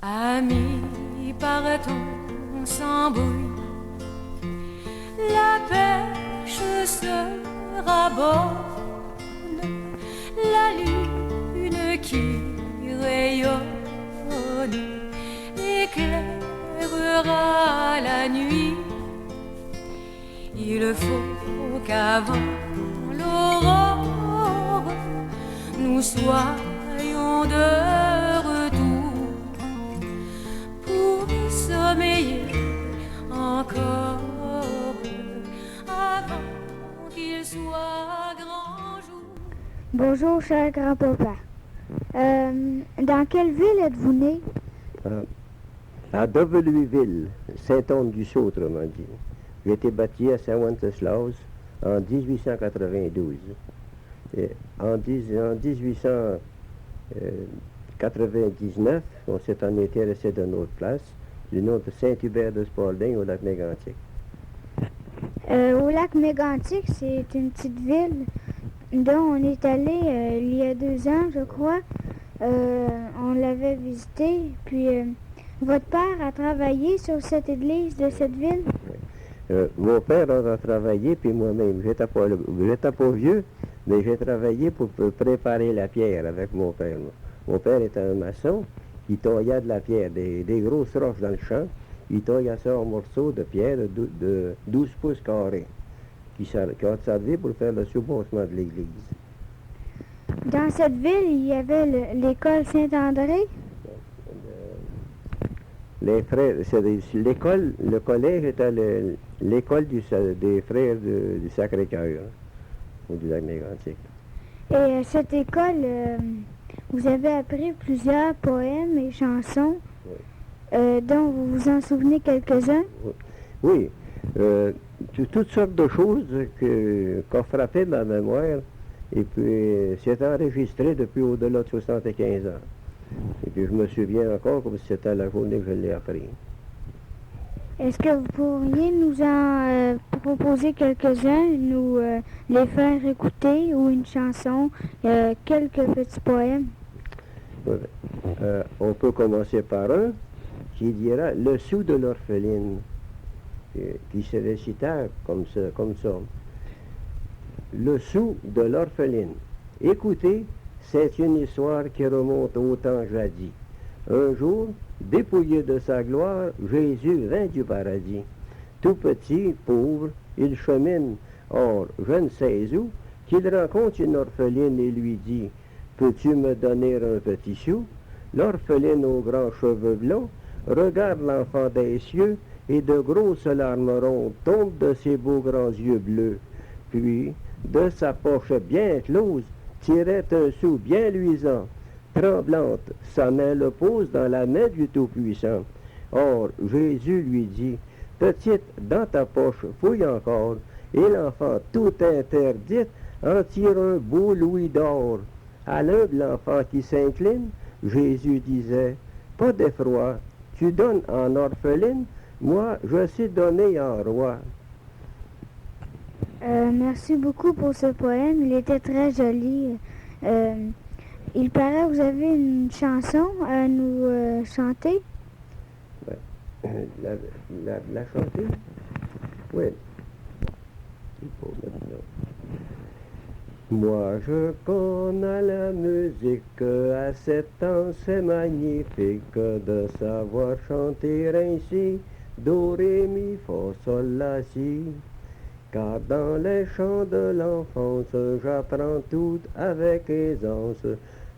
Amis, partons sans bruit. La pêche sera bonne, la lune qui rayonne éclairera la nuit. Il faut qu'avant l'aurore, nous soyons de retour pour sommeiller encore avant qu'il soit grand jour. Bonjour, cher grand-papa. Dans quelle ville êtes-vous né? À W-ville, Saint-Anne-du-Sault, autrement dit. J'ai été bâti à Saint-Wenceslas en 1892. Et en 1899, on s'est en été resté de notre place, du nom de Saint-Hubert de Spalding au lac Mégantic. Au lac Mégantic, c'est une petite ville dont on est allé il y a 2 ans, je crois. On l'avait visité, puis votre père a travaillé sur cette église de cette ville? Mon père a travaillé, puis moi-même. J'étais pas vieux, mais j'ai travaillé pour préparer la pierre avec mon père. Mon père était un maçon qui taillait de la pierre, des grosses roches dans le champ. Il taillait ça en morceaux de pierre de 12 pouces carrés, qui ont servi pour faire le subventionnement de l'église. Dans cette ville, il y avait l'école Saint-André? Les frères, l'école, le collège était l'école des frères du Sacré-Cœur, ou du lac Mégantic. Et à cette école, vous avez appris plusieurs poèmes et chansons, dont vous vous en souvenez quelques-uns? Oui, toutes sortes de choses qui ont frappé ma mémoire, et puis c'est enregistré depuis au-delà de 75 ans. Et puis je me souviens encore comme si c'était la journée que je l'ai appris. Est-ce que vous pourriez nous en proposer quelques-uns, nous les faire écouter, ou une chanson, quelques petits poèmes? On peut commencer par un qui dira « Le sou de l'orpheline », qui se récita comme ça. Le sou de l'orpheline. Écoutez, c'est une histoire qui remonte au temps jadis. Un jour, dépouillé de sa gloire, Jésus vint du paradis. Tout petit, pauvre, il chemine, or je ne sais où, qu'il rencontre une orpheline et lui dit « Peux-tu me donner un petit sou ?» L'orpheline aux grands cheveux blonds regarde l'enfant des cieux et de grosses larmes rondes tombent de ses beaux grands yeux bleus. Puis, de sa poche bien close, tirait un sou bien luisant. Tremblante, sa main le pose dans la main du Tout-Puissant. Or, Jésus lui dit, « Petite, dans ta poche, fouille encore. » Et l'enfant, tout interdit, en tire un beau louis d'or. À l'humble enfant qui s'incline, Jésus disait, « Pas d'effroi, tu donnes en orpheline, moi je sais donner en roi. » Merci beaucoup pour ce poème, il était très joli. Il paraît que vous avez une chanson à nous chanter. La chanter? Oui. Il faut maintenant. Moi je connais la musique, à 7 ans c'est magnifique de savoir chanter ainsi, do, ré, mi, fa, sol, la, si. Car dans les chants de l'enfance, j'apprends tout avec aisance.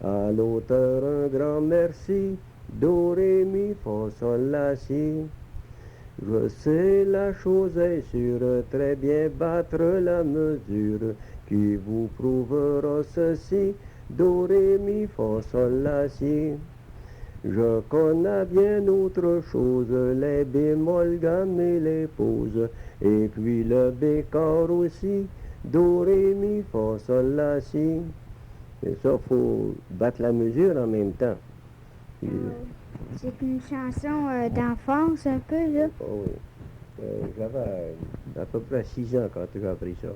À l'auteur un grand merci, do, ré, mi, fa, sol, la, si. Je sais la chose est sûre, très bien battre la mesure, qui vous prouvera ceci, do, ré, mi, fa, sol, la, si. Je connais bien autre chose, les bémols, gammes et les pauses, et puis le bécor aussi, do, ré, mi, fa, sol, la, si. Et ça, faut battre la mesure en même temps. C'est une chanson d'enfance un peu, là. Oh oui. J'avais à peu près 6 ans quand j'ai appris ça.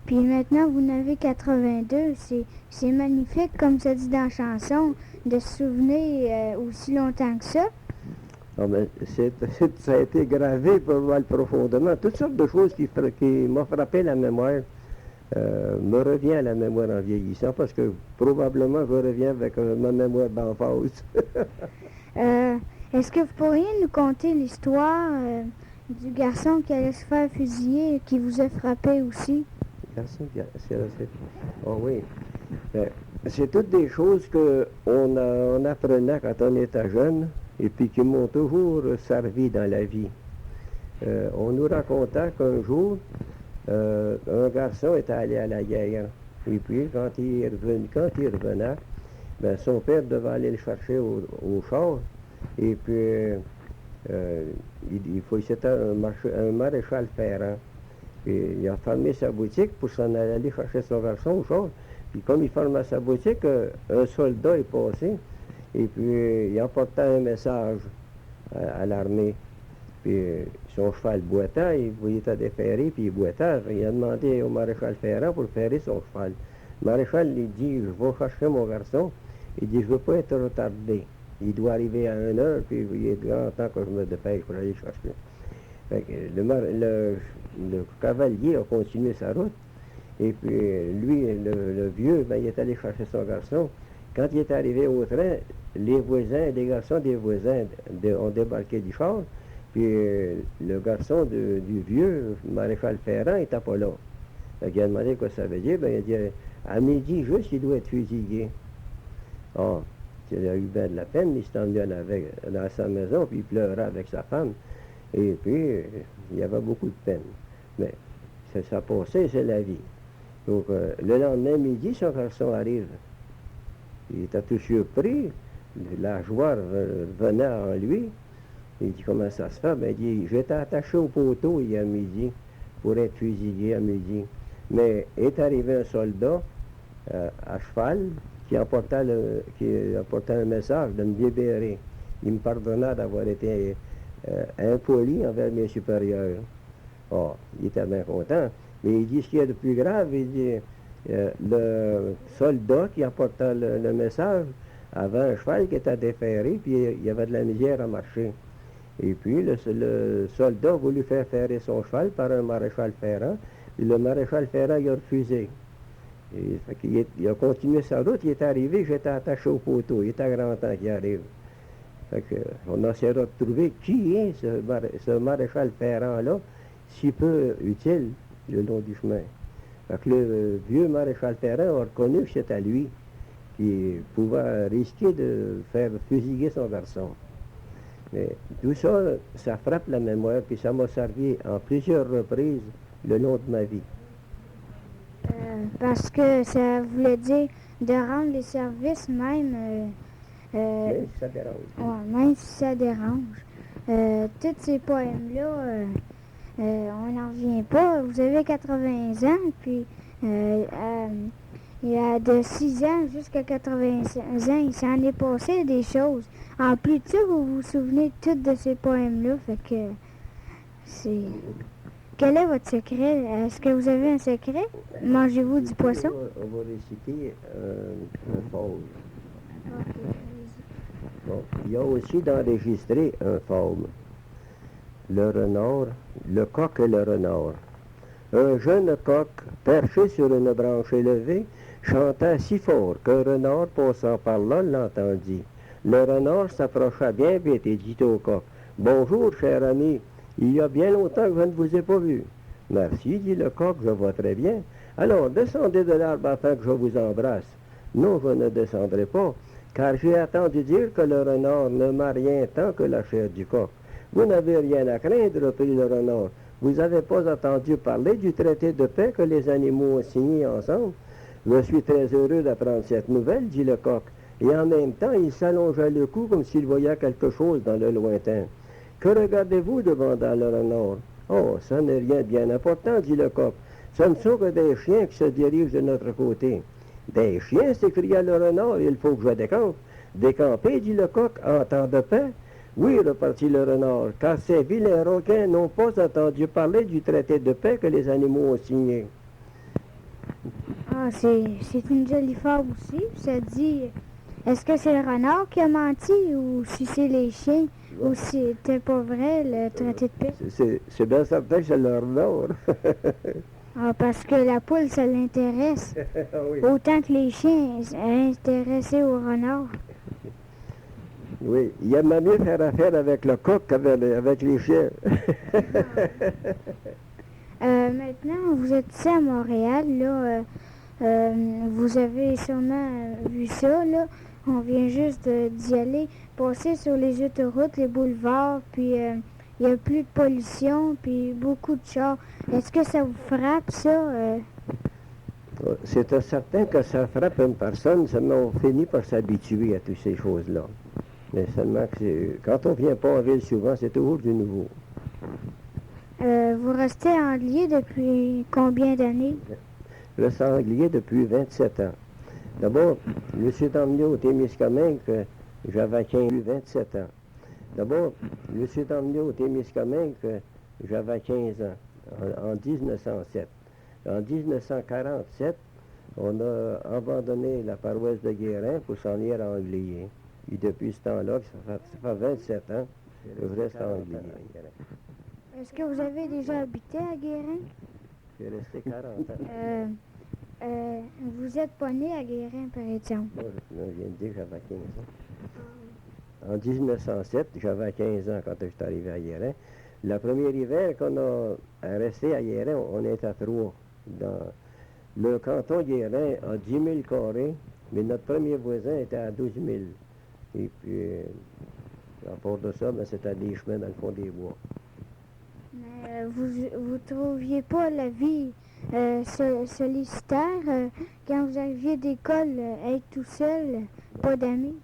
Puis maintenant, vous en avez 82. C'est magnifique, comme ça dit dans la chanson, de se souvenir aussi longtemps que ça. Ah, ben, ça a été gravé pas mal profondément. Toutes sortes de choses qui m'ont frappé la mémoire me revient à la mémoire en vieillissant, parce que probablement je reviens avec ma mémoire d'enfance. Est-ce que vous pourriez nous conter l'histoire du garçon qui allait se faire fusiller et qui vous a frappé aussi? Oh oui. C'est toutes des choses qu'on apprenait quand on était jeune et puis qui m'ont toujours servi dans la vie. On nous racontait qu'un jour, un garçon était allé à la guerre. Et puis, quand il revenait, ben, son père devait aller le chercher au char. Et puis, c'était un maréchal ferrant. Puis, il a fermé sa boutique pour s'en aller chercher son garçon au char. Puis, comme il fermait sa boutique, un soldat est passé. Et puis, il emportait un message à l'armée. Puis, son cheval boitait, il était déferré, puis il boitait. Il a demandé au maréchal ferrant pour ferrer son cheval. Le maréchal lui dit, je vais chercher mon garçon. Il dit, je ne veux pas être retardé. Il doit arriver à 1h, puis il est grand temps que je me dépêche pour aller chercher. Fait que le cavalier a continué sa route. Et puis, lui, le vieux, ben, il est allé chercher son garçon. Quand il est arrivé au train, les garçons des voisins ont débarqué du char. Puis le garçon du vieux maréchal ferrant n'était pas là. Il a demandé quoi ça veut dire. Ben, il a dit, à midi juste, il doit être fusillé. Oh, il a eu bien de la peine, il s'est emmené dans sa maison, puis il pleurait avec sa femme. Et puis, il y avait beaucoup de peine. Mais ça passait, c'est la vie. Donc, le lendemain midi, son garçon arrive. Il était tout surpris. La joie venait en lui. Il dit, comment ça se fait? Ben, il dit, j'étais attaché au poteau hier midi pour être fusillé à midi. Mais est arrivé un soldat à cheval qui apportait un message de me libérer. Il me pardonna d'avoir été impoli envers mes supérieurs. Oh, il était bien content. Mais il dit, ce qu'il y a de plus grave, il dit, le soldat qui apportait le message avait un cheval qui était déferré, puis il y avait de la misère à marcher. Et puis, le soldat a voulu faire ferrer son cheval par un maréchal ferrant, et le maréchal ferrant, il a refusé. Et, il a continué sa route, il est arrivé, j'étais attaché au poteau, il était grand temps qu'il arrive. Fait que, on a essayé de trouver qui est ce maréchal ferrant-là, si peu utile le long du chemin. Fait que le vieux maréchal ferrant a reconnu que c'était lui qui pouvait risquer de faire fusiller son garçon. Mais tout ça, ça frappe la mémoire, puis ça m'a servi en plusieurs reprises le long de ma vie. Parce que ça voulait dire de rendre les services même... Même si ça dérange. Ouais, même si ça dérange. Tous ces poèmes-là, on n'en revient pas. Vous avez 80 ans, puis il y a de 6 ans jusqu'à 85 ans, il s'en est passé des choses. En plus de ça, vous vous souvenez tous de ces poèmes-là, fait que c'est... Quel est votre secret? Est-ce que vous avez un secret? Mangez-vous du poisson? On va réciter un fauve. Bon, il y a aussi d'enregistrer un fauve. Le renard, le coq et le renard. Un jeune coq, perché sur une branche élevée, chanta si fort qu'un renard passant par là l'entendit. Le renard s'approcha bien vite et dit au coq, « Bonjour, cher ami, il y a bien longtemps que je ne vous ai pas vu. »« Merci, dit le coq, je vois très bien. Alors, descendez de l'arbre afin que je vous embrasse. »« Non, je ne descendrai pas, car j'ai entendu dire que le renard ne m'a rien tant que la chair du coq. »« Vous n'avez rien à craindre, reprit le renard. Vous n'avez pas entendu parler du traité de paix que les animaux ont signé ensemble? »« Je suis très heureux d'apprendre cette nouvelle, dit le coq. » Et en même temps, il s'allongea le cou comme s'il voyait quelque chose dans le lointain. « Que regardez-vous? Demanda le renard. »« Oh, ça n'est rien de bien important, dit le coq. Ce ne sont que des chiens qui se dirigent de notre côté. »« Des chiens? S'écria le renard. Il faut que je décampe. »« Décamper, dit le coq, en temps de paix? »« Oui, repartit le renard, car ces vilains requins n'ont pas entendu parler du traité de paix que les animaux ont signé. » Ah, c'est une jolie fable aussi. Ça dit, est-ce que c'est le renard qui a menti ou si c'est les chiens ou si c'était pas vrai le traité de paix? C'est bien certain que c'est leur nom. Ah, parce que la poule, ça l'intéresse. Ah oui. Autant que les chiens intéressés au renard. Oui, il aimait mieux faire affaire avec le coq qu'avec les chiens. Maintenant, vous êtes ici à Montréal, là. Vous avez sûrement vu ça, là. On vient juste d'y aller, passer sur les autoroutes, les boulevards, puis il n'y a plus de pollution, puis beaucoup de chars. Est-ce que ça vous frappe, ça? C'est certain que ça frappe une personne, seulement on finit par s'habituer à toutes ces choses-là. Mais seulement que quand on ne vient pas en ville souvent, c'est toujours du nouveau. Vous restez anglais depuis combien d'années? Je reste anglais depuis 27 ans. D'abord, je me suis emmené au Témiscamingue, j'avais 27 ans. D'abord, je me suis emmené au Témiscamingue, j'avais 15 ans, en 1907. En 1947, on a abandonné la paroisse de Guérin pour s'en aller à Anglier. Et depuis ce temps-là, ça fait 27 ans que je reste à Anglier. Est-ce que vous avez déjà habité à Guérin? J'ai resté 40 ans. Vous êtes pas né à Guérin, par exemple? Non, je viens de dire que j'avais 15 ans. En 1907, j'avais 15 ans quand je suis arrivé à Guérin. Le premier hiver qu'on a resté à Guérin, on était à 3. Le canton Guérin a 10 000 carrés, mais notre premier voisin était à 12 000. Et puis, à part de ça, ben, c'était des chemins dans le fond des bois. Mais vous trouviez pas la vie sollicitaire quand vous arriviez d'école, être tout seul, pas d'amis?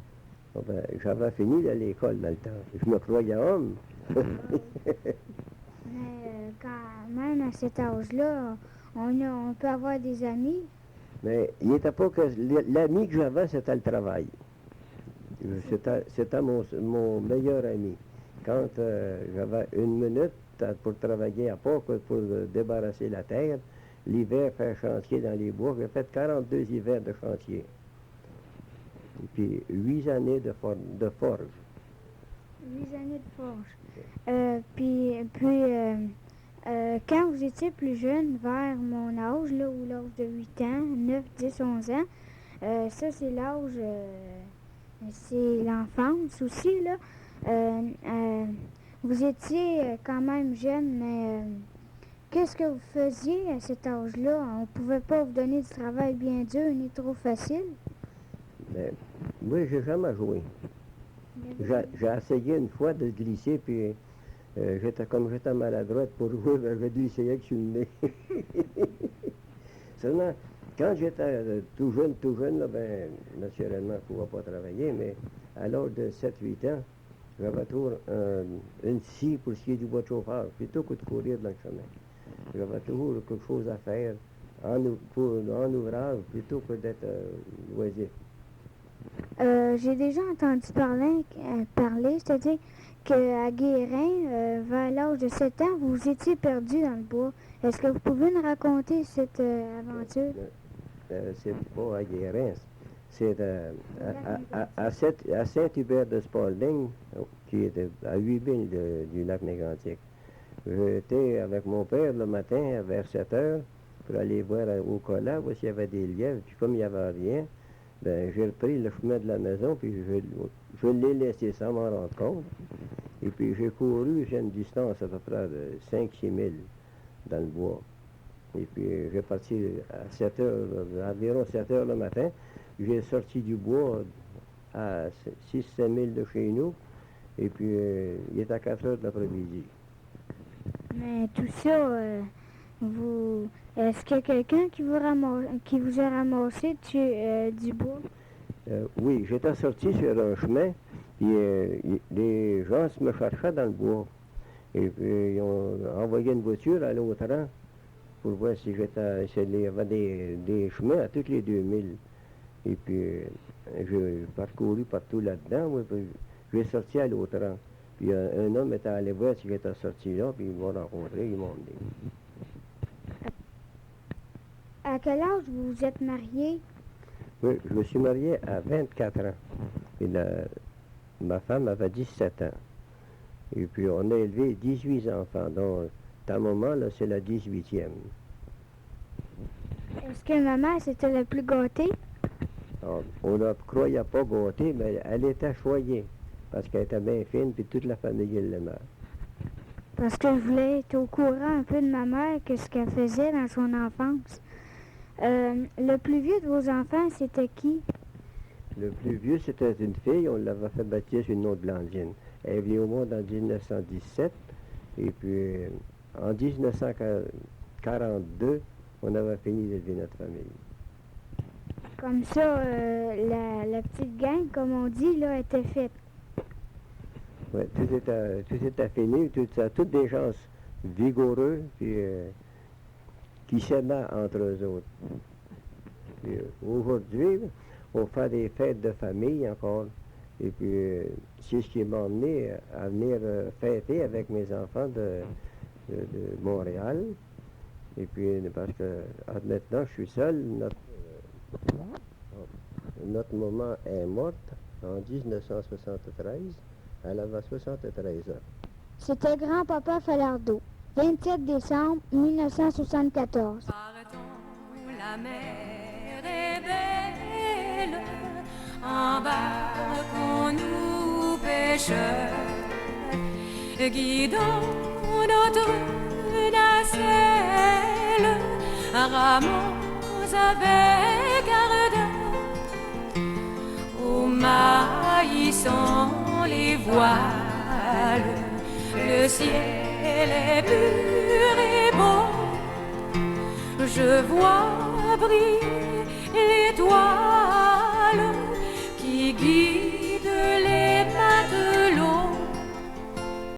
Bon, ben, j'avais fini à l'école dans le temps. Je me croyais homme. Mais quand même, à cet âge-là, on peut avoir des amis. Mais il n'était pas que... L'ami que j'avais, c'était le travail. C'était mon meilleur ami. Quand j'avais une minute pour travailler, à part que pour débarrasser la terre, l'hiver, faire chantier dans les bois, j'ai fait 42 hivers de chantier. Et puis 8 années de forge. 8 années de forge. Quand vous étiez plus jeune, vers mon âge, là, ou l'âge de 8 ans, 9, 10, 11 ans, ça c'est l'âge, c'est l'enfance aussi, là. Vous étiez quand même jeune, mais qu'est-ce que vous faisiez à cet âge-là? On ne pouvait pas vous donner du travail bien dur ni trop facile. Mais moi, j'ai jamais joué. J'ai essayé une fois de glisser, puis j'étais maladroite pour jouer, ben, je glissais avec sur le nez. Seulement, quand j'étais tout jeune, là, ben, naturellement, je ne pouvais pas travailler, mais à l'âge de 7-8 ans, j'avais toujours une scie pour scier du bois de chauffeur, plutôt que de courir dans le chemin. J'avais toujours quelque chose à faire en ouvrage, plutôt que d'être loisir. J'ai déjà entendu parler, c'est-à-dire qu'à Guérin, vers l'âge de 7 ans, vous étiez perdu dans le bois. Est-ce que vous pouvez nous raconter cette aventure? C'est pas à Guérin, c'est à Saint-Hubert de Spalding, qui est à 8 milles du lac Mégantic. J'étais avec mon père le matin vers 7 heures pour aller voir au collat, voir s'il y avait des lièvres. Puis comme il n'y avait rien, ben, j'ai repris le chemin de la maison, puis je l'ai laissé sans m'en rendre compte. Et puis j'ai couru, j'ai une distance à peu près de 5-6 milles dans le bois. Et puis j'ai parti à 7 heures, environ 7 heures le matin. J'ai sorti du bois à 6-7 milles de chez nous. Et puis il est à 4 heures de l'après-midi. Mais tout ça, est-ce qu'il y a quelqu'un qui vous a ramassé du bois? Oui, j'étais sorti sur un chemin, puis les gens me cherchaient dans le bois. Et puis ils ont envoyé une voiture à l'autre rang pour voir si il y avait des chemins à toutes les 2000. Et puis j'ai parcouru partout là-dedans, oui, puis j'ai sorti à l'autre rang. Puis un homme était allé voir si j'étais sorti là, puis ils m'ont rencontré, ils m'ont emmené. À quel âge vous vous êtes marié? Oui, je me suis marié à 24 ans. Et ma femme avait 17 ans. Et puis on a élevé 18 enfants. Donc, à un moment, là, c'est la 18e. Est-ce que maman, c'était la plus gâtée? Alors, on ne croyait pas gâtée, mais elle était choyée. Parce qu'elle était bien fine, puis toute la famille l'aimait. Parce que je voulais être au courant un peu de ma mère, que ce qu'elle faisait dans son enfance. Le plus vieux de vos enfants, c'était qui? Le plus vieux, c'était une fille. On l'avait fait baptiser sur le nom de Blandine. Elle est venue au monde en 1917. Et puis, en 1942, on avait fini d'élever notre famille. Comme ça, la petite gang, comme on dit, là, était faite. Oui, tout était fini. Toutes des gens vigoureux, puis qui s'aimaient entre eux autres. Puis, aujourd'hui, on fait des fêtes de famille encore. Et puis, c'est ce qui m'a emmené à venir fêter avec mes enfants de Montréal. Et puis, parce que maintenant, je suis seul. Notre maman est morte en 1973. Elle avait 73 ans. C'était grand-papa Falardeau, 27 décembre 1974. Partons, la mer est belle, embarquons-nous pêcheurs, guidons notre nacelle, ramons avec ardeur, au maillissant les voiles, le ciel est pur et beau, je vois briller l'étoile qui guide